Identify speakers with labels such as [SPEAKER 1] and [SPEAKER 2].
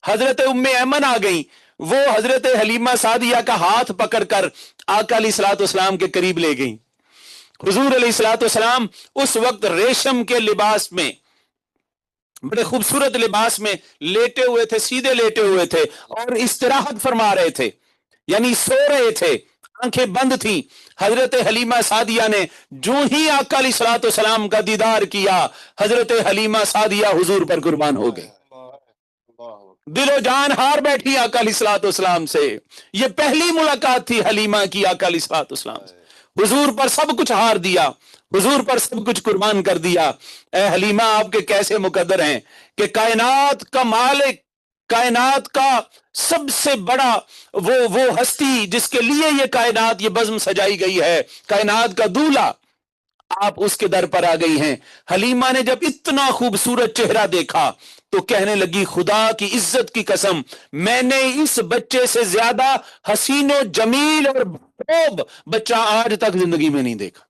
[SPEAKER 1] हजरत उम्मे ऐमन आ गई, वो हजरत हलीमा सादिया का हाथ पकड़कर आका अलैहिस्सलाम के करीब ले गई। हुजूर अलैहिस्सलाम उस वक्त रेशम के लिबास में, बड़े खूबसूरत लिबास में लेटे हुए थे, सीधे लेटे हुए थे और इस्तराहत फरमा रहे थे, यानी सो रहे थे, आंखें बंद थी। हजरत हलीमा सादिया ने जो ही आका अलैहिस्सलाम का दीदार किया, हजरत हलीमा सादिया हुजूर पर कुर्बान हो गई, दिलो जान हार बैठी आका अलैहिस्सलाम से। ये पहली मुलाकात थी हलीमा की आका अलैहिस्सलाम से। हुजूर पर सब कुछ हार दिया, हुजूर पर सब कुछ कुर्बान कर दिया। ए हलीमा, आपके कैसे मुकद्दर हैं कि कायनात का मालिक, कायनात का सबसे बड़ा वो हस्ती जिसके लिए ये कायनात, ये बज़्म सजाई गई है, कायनात का दूल्हा, आप उसके दर पर आ गई हैं। हलीमा ने जब इतना खूबसूरत चेहरा देखा तो कहने लगी, खुदा की इज्जत की कसम, मैंने इस बच्चे से ज्यादा हसीनो जमील और खूब बच्चा आज तक जिंदगी में नहीं देखा।